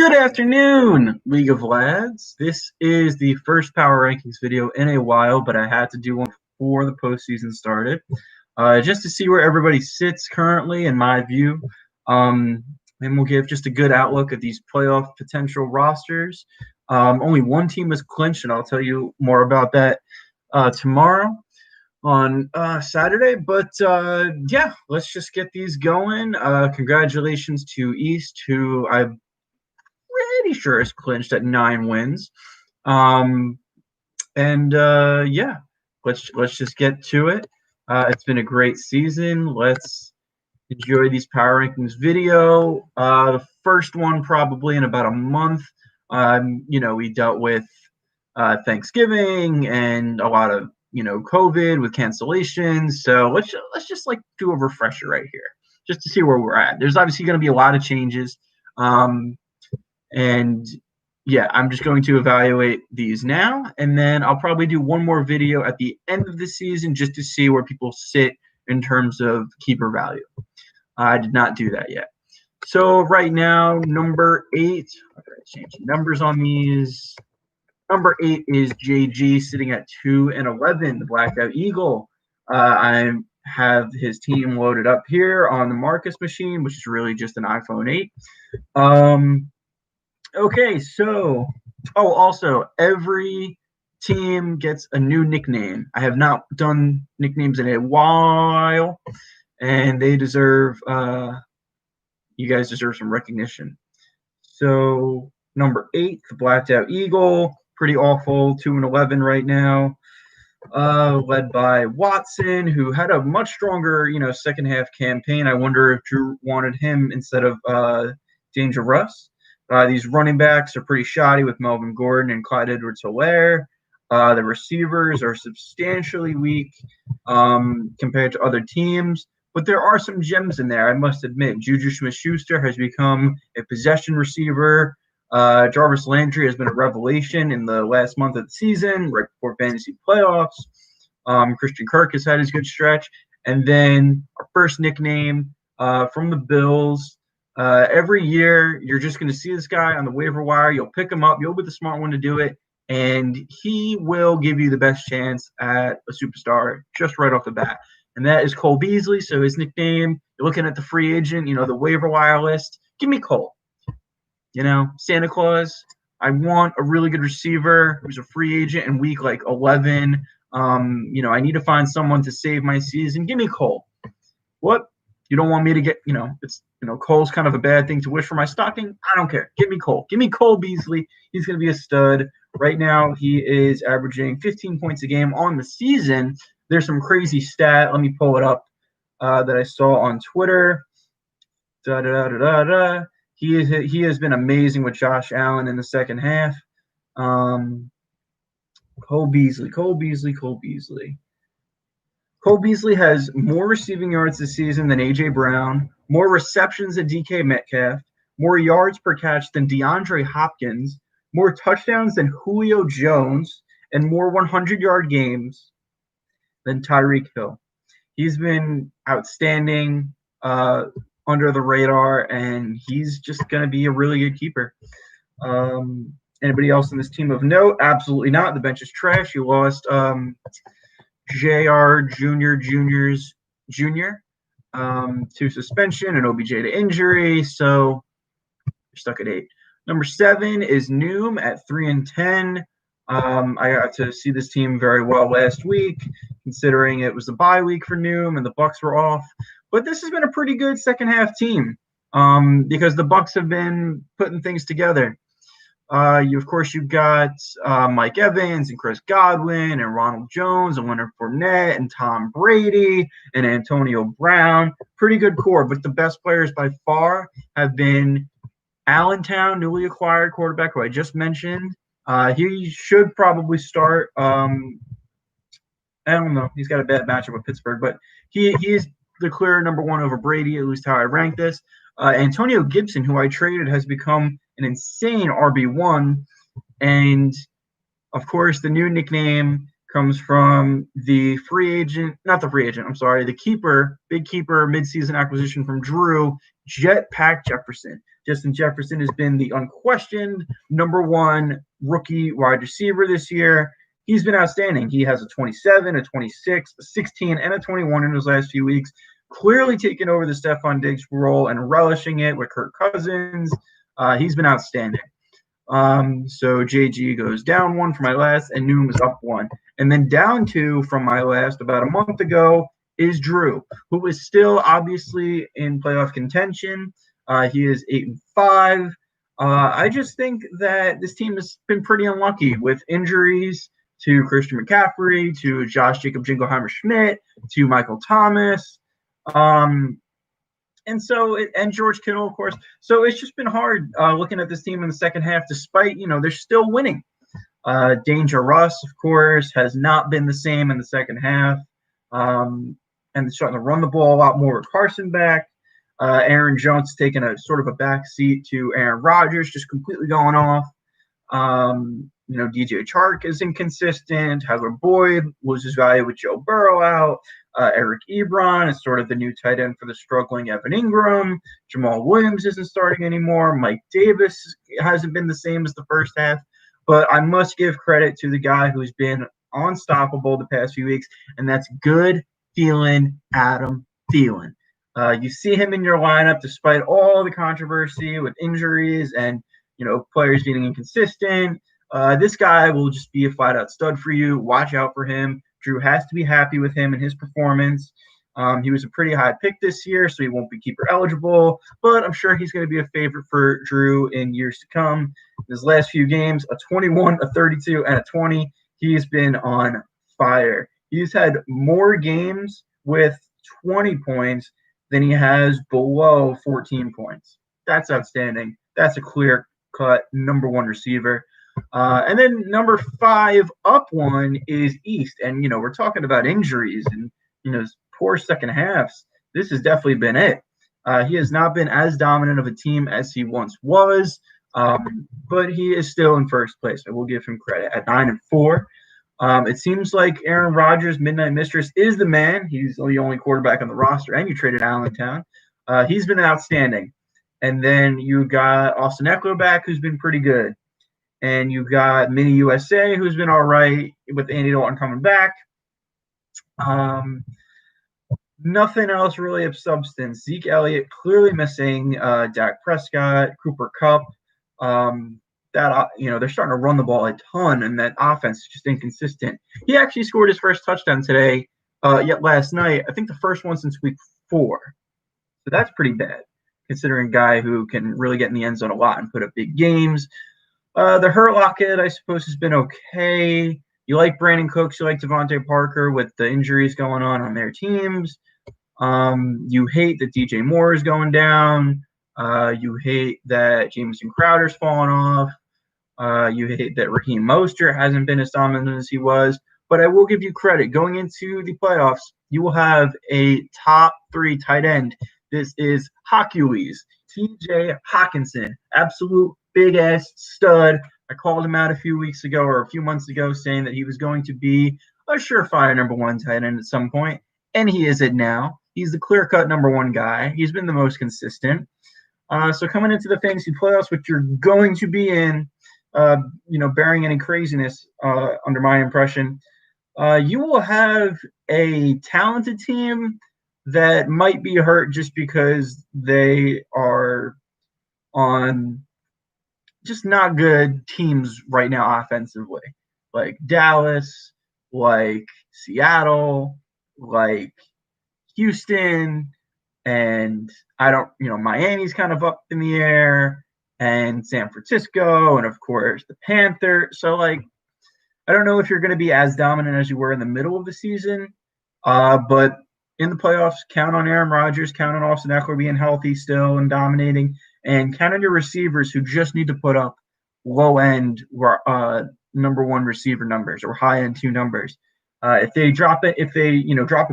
Good afternoon, League of Lads. This is the first Power Rankings video in a while, but I had to do one before the postseason started, just to see where everybody sits currently, in my view. And we'll give just a good outlook at these playoff potential rosters. Only one team is clinched, and I'll tell you more about that tomorrow on Saturday. But yeah, let's just get these going. Congratulations to East, who I'm pretty sure is clinched at 9 wins. Yeah, let's just get to it. It's been a great season. Let's enjoy these power rankings video. The first one probably in about a month. We dealt with Thanksgiving and a lot of COVID with cancellations. So let's just like do a refresher right here, just to see where we're at. There's obviously going to be a lot of changes. And yeah, I'm just going to evaluate these now, and then I'll probably do one more video at the end of the season just to see where people sit in terms of keeper value. I did not do that yet. So right now, number 8, I'm going to change the numbers on these. Number 8 is JG, sitting at 2-11, the Blacked Out Eagle. I have his team loaded up here on the Marcus machine, which is really just an iPhone 8. Okay, so also every team gets a new nickname. I have not done nicknames in a while, and they deserve you guys deserve some recognition. So number 8, the Blacked Out Eagle, pretty awful, 2-11 right now. Led by Watson, who had a much stronger, second half campaign. I wonder if Drew wanted him instead of Danger Russ. These running backs are pretty shoddy with Melvin Gordon and Clyde Edwards-Helaire. The receivers are substantially weak compared to other teams, but there are some gems in there, I must admit. Juju Smith-Schuster has become a possession receiver. Jarvis Landry has been a revelation in the last month of the season, right before fantasy playoffs. Christian Kirk has had his good stretch. And then our first nickname from the Bills. Every year, you're just going to see this guy on the waiver wire. You'll pick him up. You'll be the smart one to do it. And he will give you the best chance at a superstar just right off the bat. And that is Cole Beasley. So his nickname, you're looking at the free agent, the waiver wire list. Give me Cole. Santa Claus. I want a really good receiver who's a free agent in week 11. I need to find someone to save my season. Give me Cole. What? You don't want me to get, Cole's kind of a bad thing to wish for my stocking. I don't care. Give me Cole. Give me Cole Beasley. He's going to be a stud. Right now, he is averaging 15 points a game on the season. There's some crazy stat. Let me pull it up that I saw on Twitter. He has been amazing with Josh Allen in the second half. Cole Beasley. Cole Beasley has more receiving yards this season than A.J. Brown, more receptions than DK Metcalf, more yards per catch than DeAndre Hopkins, more touchdowns than Julio Jones, and more 100-yard games than Tyreek Hill. He's been outstanding under the radar, and he's just going to be a really good keeper. Anybody else in this team of note? Absolutely not. The bench is trash. You lost J.R. Jr. To suspension and OBJ to injury, so you're stuck at 8. Number 7 is Noom at 3-10. I got to see this team very well last week, considering it was a bye week for Noom and the Bucs were off. But this has been a pretty good second half team because the Bucs have been putting things together. You've got Mike Evans and Chris Godwin and Ronald Jones and Leonard Fournette and Tom Brady and Antonio Brown. Pretty good core, but the best players by far have been Allentown, newly acquired quarterback who I just mentioned. He should probably start. I don't know. He's got a bad matchup with Pittsburgh, but he is the clear number 1 over Brady, at least how I rank this. Antonio Gibson, who I traded, has become an insane RB1. And, of course, the new nickname comes from the keeper, big keeper, midseason acquisition from Drew, Jetpack Jefferson. Justin Jefferson has been the unquestioned number one rookie wide receiver this year. He's been outstanding. He has a 27, a 26, a 16, and a 21 in his last few weeks, clearly taking over the Stefon Diggs role and relishing it with Kirk Cousins. He's been outstanding. So JG goes down one for my last, and Noom is up one. And then down two from my last about a month ago is Drew, who is still obviously in playoff contention. He is 8-5. I just think that this team has been pretty unlucky with injuries to Christian McCaffrey, to Josh Jacob Jingleheimer Schmidt, to Michael Thomas. And George Kittle, of course. So it's just been hard looking at this team in the second half, despite, they're still winning. Danger Russ, of course, has not been the same in the second half. And they're starting to run the ball a lot more with Carson back. Aaron Jones taking a sort of a back seat to Aaron Rodgers, just completely going off. DJ Chark is inconsistent. Tyler Boyd loses value with Joe Burrow out. Eric Ebron is sort of the new tight end for the struggling Evan Ingram. Jamal Williams isn't starting anymore. Mike Davis hasn't been the same as the first half. But I must give credit to the guy who's been unstoppable the past few weeks, and that's good feeling Adam Thielen. You see him in your lineup despite all the controversy with injuries and players being inconsistent. This guy will just be a flat-out stud for you. Watch out for him. Drew has to be happy with him and his performance. He was a pretty high pick this year, so he won't be keeper eligible, but I'm sure he's going to be a favorite for Drew in years to come. In his last few games, a 21, a 32, and a 20, he's been on fire. He's had more games with 20 points than he has below 14 points. That's outstanding. That's a clear-cut number one receiver. And then number 5 up one is East. And, we're talking about injuries and, poor second halves. This has definitely been it. He has not been as dominant of a team as he once was, but he is still in first place. I will give him credit at 9-4. It seems like Aaron Rodgers, Midnight Mistress, is the man. He's the only quarterback on the roster, and you traded Allentown. He's been outstanding. And then you got Austin Eckler back, who's been pretty good. And you've got Mini USA, who's been all right with Andy Dalton coming back. Nothing else really of substance. Zeke Elliott clearly missing. Dak Prescott, Cooper Kupp. They're starting to run the ball a ton, and that offense is just inconsistent. He actually scored his first touchdown today, yet last night. I think the first one since week 4. So that's pretty bad, considering a guy who can really get in the end zone a lot and put up big games. The Hurt Lockett, I suppose, has been okay. You like Brandon Cooks, you like Devontae Parker with the injuries going on their teams. You hate that DJ Moore is going down. You hate that Jamison Crowder's fallen off. You hate that Raheem Mostert hasn't been as dominant as he was. But I will give you credit. Going into the playoffs, you will have a top 3 tight end. This is Hercules, TJ Hockenson, absolute big-ass stud. I called him out a few weeks ago or a few months ago saying that he was going to be a surefire number 1 tight end at some point, and he is it now. He's the clear-cut number 1 guy. He's been the most consistent. So coming into the fantasy playoffs, which you're going to be in, bearing any craziness under my impression, you will have a talented team that might be hurt just because they are on just not good teams right now offensively, like Dallas, like Seattle, like Houston, and Miami's kind of up in the air, and San Francisco, and of course the Panthers. So I don't know if you're going to be as dominant as you were in the middle of the season, but in the playoffs, count on Aaron Rodgers, count on Austin Eckler being healthy still and dominating, and count on your receivers who just need to put up low-end number 1 receiver numbers or high-end 2 numbers. If they drop a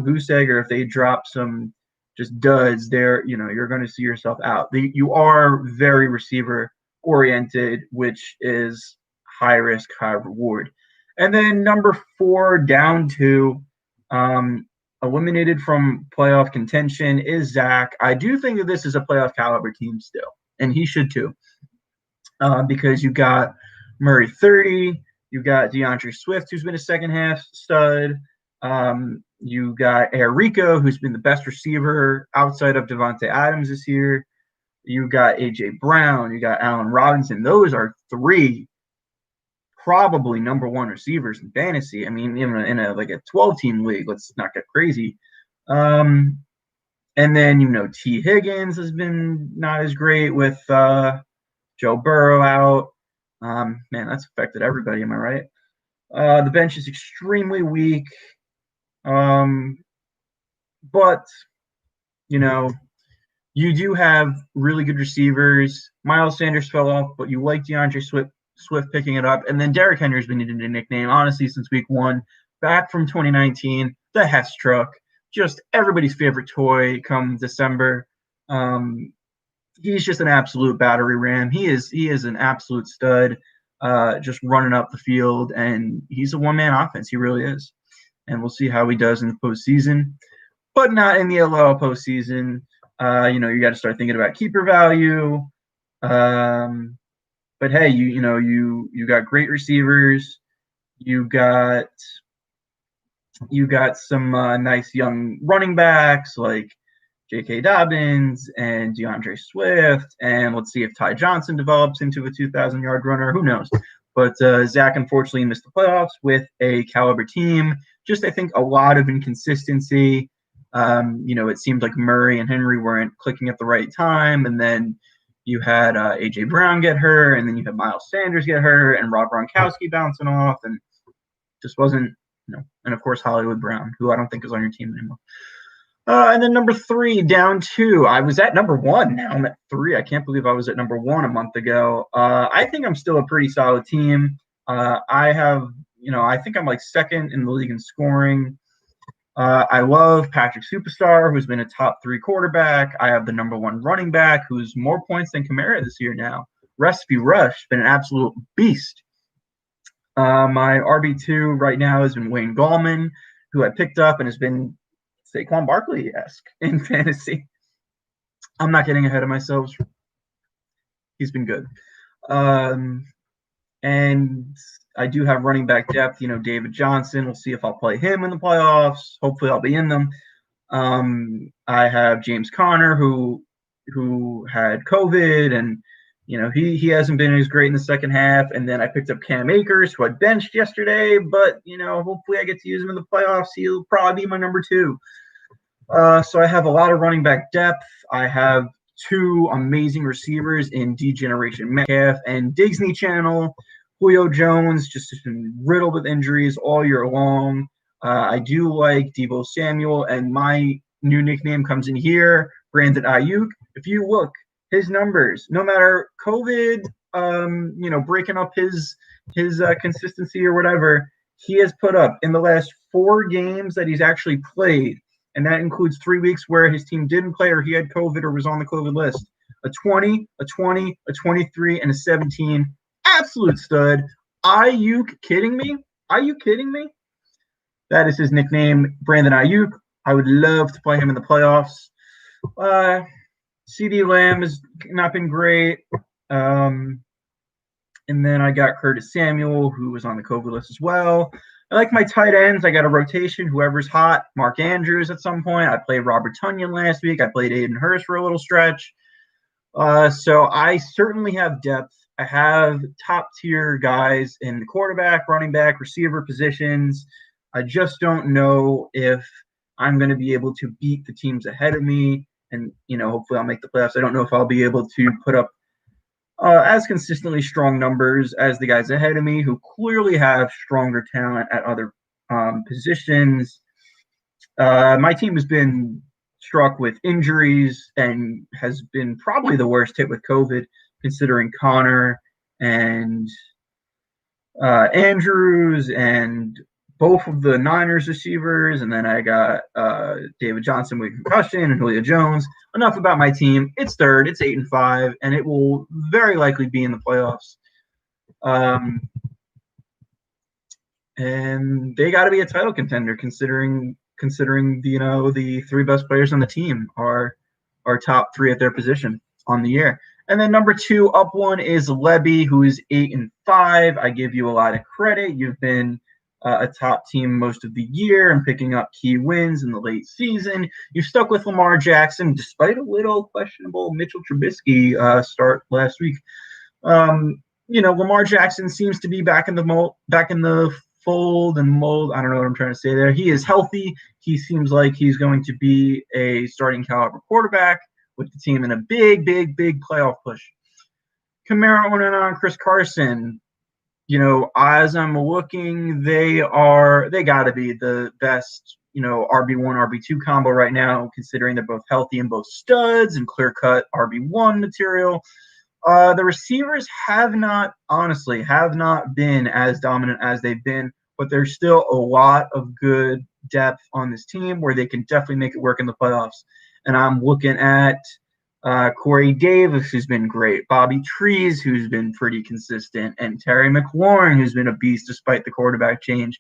goose egg, or if they drop some just duds, you're going to see yourself out. You are very receiver-oriented, which is high risk, high reward. And then number 4, down 2, eliminated from playoff contention is Zach. I do think that this is a playoff caliber team still, and he should too, because you got Murray 30, you got DeAndre Swift, who's been a second half stud. You got Rico, who's been the best receiver outside of Devontae Adams this year. You got A.J. Brown. You got Allen Robinson. Those are 3 probably number 1 receivers in fantasy. I mean, in a like a 12-team league, let's not get crazy. And then, T. Higgins has been not as great with Joe Burrow out. Man, that's affected everybody. Am I right? The bench is extremely weak. But, you do have really good receivers. Miles Sanders fell off, but you like DeAndre Swift picking it up. And then Derrick Henry's been needed a nickname, honestly, since week 1. Back from 2019, the Hess truck. Just everybody's favorite toy come December. He's just an absolute battery ram. He is an absolute stud, just running up the field, and he's a one-man offense. He really is. And we'll see how he does in the postseason, but not in the LL postseason. You got to start thinking about keeper value. But hey, you got great receivers. You got some nice young running backs like J.K. Dobbins and DeAndre Swift, and let's see if Ty Johnson develops into a 2,000-yard runner. Who knows? But Zach unfortunately missed the playoffs with a caliber team. Just, I think, a lot of inconsistency. It seemed like Murray and Henry weren't clicking at the right time, and then you had A.J. Brown get hurt, and then you had Miles Sanders get hurt, and Rob Gronkowski bouncing off, and just wasn't, and of course Hollywood Brown, who I don't think is on your team anymore. And then number 3, down 2. I was at number 1. Now I'm at 3. I can't believe I was at number 1 a month ago. I think I'm still a pretty solid team. I think I'm like second in the league in scoring. I love Patrick Superstar, who's been a top 3 quarterback. I have the number 1 running back, who's more points than Kamara this year now. Recipe Rush, been an absolute beast. My RB2 right now has been Wayne Gallman, who I picked up and has been Saquon Barkley-esque in fantasy. I'm not getting ahead of myself. He's been good. And I do have running back depth, David Johnson. We'll see if I'll play him in the playoffs. Hopefully I'll be in them. I have James Conner, who had COVID, and he hasn't been as great in the second half. And then I picked up Cam Akers, who I benched yesterday, but hopefully I get to use him in the playoffs. He'll probably be my number 2. So I have a lot of running back depth. I have 2 amazing receivers in D-Generation Metcalf and Disney Channel. Julio Jones just has been riddled with injuries all year long. I do like Deebo Samuel, and my new nickname comes in here, Brandon Ayuk. If you look, his numbers, no matter COVID, breaking up his consistency or whatever, he has put up in the last 4 games that he's actually played, and that includes 3 weeks where his team didn't play or he had COVID or was on the COVID list. A 20, a 20, a 23, and a 17. Absolute stud. Ayuk kidding me? Are you kidding me? That is his nickname, Brandon Ayuk. I would love to play him in the playoffs. CeeDee Lamb has not been great. And then I got Curtis Samuel, who was on the COVID list as well. I like my tight ends. I got a rotation, whoever's hot. Mark Andrews at some point. I played Robert Tonyan last week. I played Aiden Hurst for a little stretch. So I certainly have depth. I have top-tier guys in the quarterback, running back, receiver positions. I just don't know if I'm going to be able to beat the teams ahead of me. And, hopefully I'll make the playoffs. I don't know if I'll be able to put up as consistently strong numbers as the guys ahead of me who clearly have stronger talent at other positions. My team has been struck with injuries and has been probably the worst hit with COVID, considering Connor and Andrews and both of the Niners receivers, and then I got David Johnson with concussion and Julio Jones. Enough about my team. It's third. It's 8-5, and it will very likely be in the playoffs. and they got to be a title contender considering the three best players on the team are top three at their position on the year. And then number 2 up one is Lebby, who is 8-5. I give you a lot of credit. You've been a top team most of the year and picking up key wins in the late season. You stuck with Lamar Jackson despite a little questionable Mitchell Trubisky start last week. Lamar Jackson seems to be back in the fold and mold. I don't know what I'm trying to say there. He is healthy. He seems like he's going to be a starting caliber quarterback with the team in a big playoff push. Kamara and Chris Carson, as I'm looking, they got to be the best, RB1, RB2 combo right now, considering they're both healthy and both studs and clear-cut RB1 material. The receivers have not been as dominant as they've been, but there's still a lot of good depth on this team where they can definitely make it work in the playoffs. And I'm looking at Corey Davis, who's been great, Bobby Trees, who's been pretty consistent, and Terry McLaurin, who's been a beast despite the quarterback change.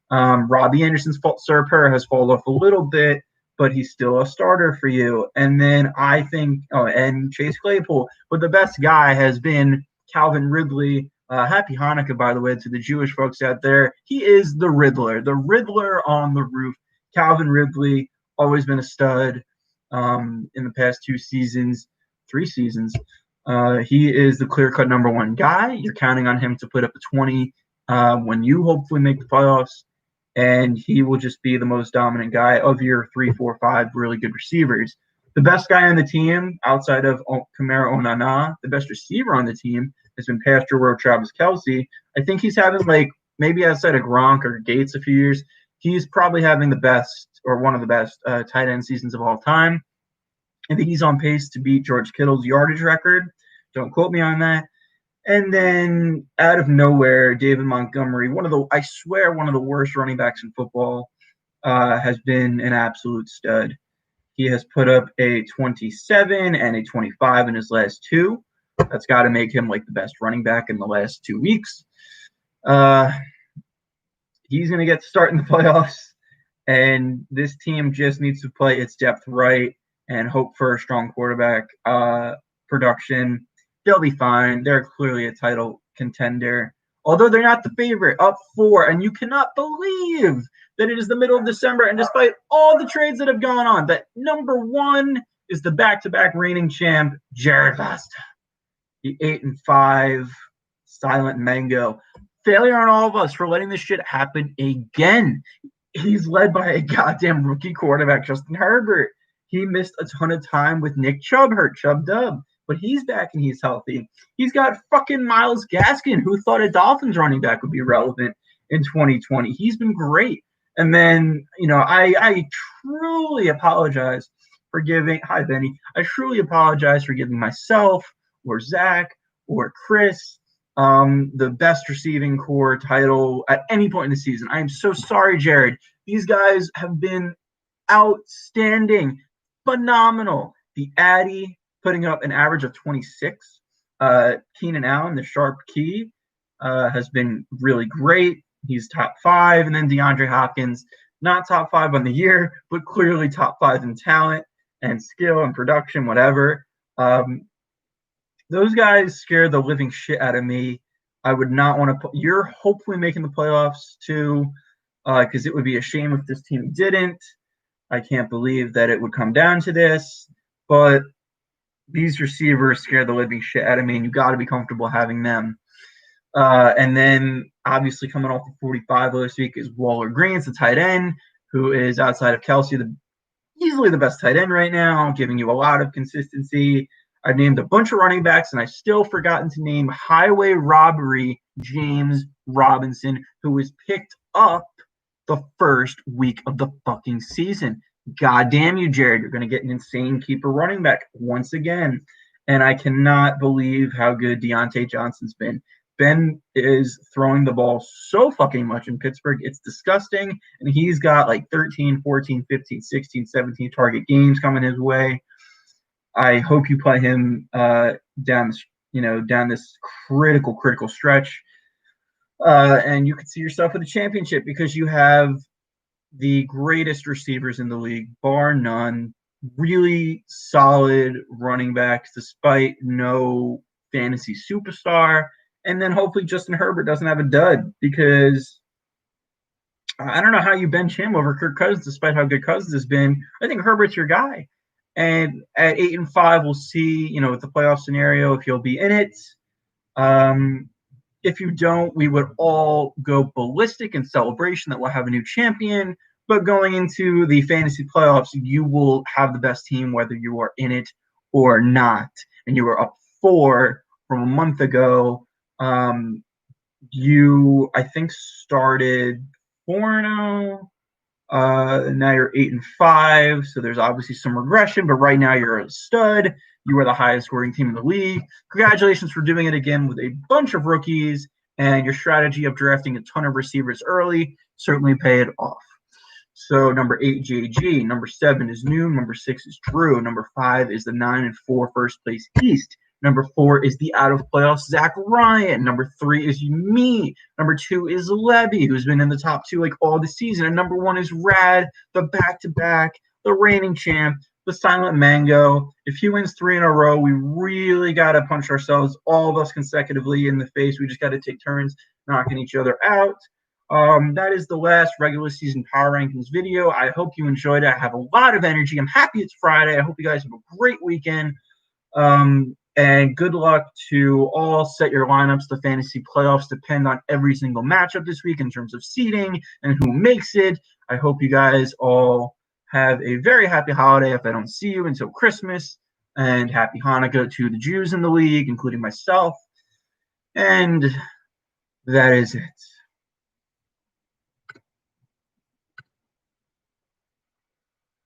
Robbie Anderson's Serper has fallen off a little bit, but he's still a starter for you. And then I think, and Chase Claypool, but the best guy has been Calvin Ridley. Happy Hanukkah, by the way, to the Jewish folks out there. He is the Riddler on the roof. Calvin Ridley, always been a stud in the past 3 seasons. He is the clear-cut number 1 guy. You're counting on him to put up a 20 when you hopefully make the playoffs. And he will just be the most dominant guy of your 3, 4, 5 really good receivers. The best guy on the team, outside of Kamara Onana, the best receiver on the team has been Pastor Road Travis Kelce. I think he's having, maybe outside of Gronk or Gates a few years, he's probably having the best or one of the best tight end seasons of all time. I think he's on pace to beat George Kittle's yardage record. Don't quote me on that. And then out of nowhere, David Montgomery, one of the worst running backs in football, has been an absolute stud. He has put up a 27 and a 25 in his last 2. That's got to make him the best running back in the last 2 weeks. He's going to get to start in the playoffs, and this team just needs to play its depth right and hope for a strong quarterback production. They'll be fine. They're clearly a title contender, although they're not the favorite, up 4. And you cannot believe that it is the middle of December, and despite all the trades that have gone on, that number 1 is the back-to-back reigning champ, Jared Vasta, the 8-5 silent mango. Failure on all of us for letting this shit happen again. He's led by a goddamn rookie quarterback, Justin Herbert. He missed a ton of time with Nick Chubb hurt, Chubb-Dub. But he's back and he's healthy. He's got fucking Myles Gaskin, who thought a Dolphins running back would be relevant in 2020. He's been great. And then, I truly apologize for giving – hi, Benny. I truly apologize for giving myself or Zach or Chris the best receiving core title at any point in the season. I am so sorry, Jared. These guys have been outstanding, phenomenal. The Addy – putting up an average of 26. Keenan Allen, the sharp key, has been really great. He's top 5. And then DeAndre Hopkins, not top 5 on the year, but clearly top 5 in talent and skill and production, whatever. Those guys scare the living shit out of me. I would not want to – you're hopefully making the playoffs too, because it would be a shame if this team didn't. I can't believe that it would come down to this. But – these receivers scare the living shit out of me, and you got to be comfortable having them. And then, obviously, coming off the 45 last week is Waller Green, the tight end, who is outside of Kelce, easily the best tight end right now, giving you a lot of consistency. I've named a bunch of running backs, and I've still forgotten to name highway robbery James Robinson, who was picked up the first week of the fucking season. God damn you, Jared. You're going to get an insane keeper running back once again. And I cannot believe how good Deontay Johnson's been. Ben is throwing the ball so fucking much in Pittsburgh. It's disgusting. And he's got 13, 14, 15, 16, 17 target games coming his way. I hope you play him down this critical stretch. And you could see yourself with a championship because you have the greatest receivers in the league, bar none. Really solid running backs, despite no fantasy superstar. And then hopefully Justin Herbert doesn't have a dud because I don't know how you bench him over Kirk Cousins, despite how good Cousins has been. I think Herbert's your guy. And at 8-5, we'll see, with the playoff scenario, if he'll be in it. Um, if you don't, we would all go ballistic in celebration that we'll have a new champion. But going into the fantasy playoffs, you will have the best team whether you are in it or not. And you were up 4 from a month ago. You, I think, started 4-0. Now you're 8-5, so there's obviously some regression, but right now you're a stud. You are the highest scoring team in the league. Congratulations for doing it again with a bunch of rookies, and your strategy of drafting a ton of receivers early certainly paid off. So number 8, JG. Number 7 is Noon. Number 6 is Drew. Number 5 is the 9-4 first place East. Number 4 is the out of playoffs Zach Ryan. Number 3 is me. Number 2 is Levy, who's been in the top 2 like all the season. And number 1 is Rad, the back-to-back, the reigning champ, the silent mango. If he wins 3 in a row, we really got to punch ourselves, all of us consecutively, in the face. We just got to take turns knocking each other out. That is the last regular season power rankings video. I hope you enjoyed it. I have a lot of energy. I'm happy it's Friday. I hope you guys have a great weekend. And good luck to all. Set your lineups. The fantasy playoffs depend on every single matchup this week in terms of seeding and who makes it. I hope you guys all have a very happy holiday if I don't see you until Christmas. And happy Hanukkah to the Jews in the league, including myself. And that is it.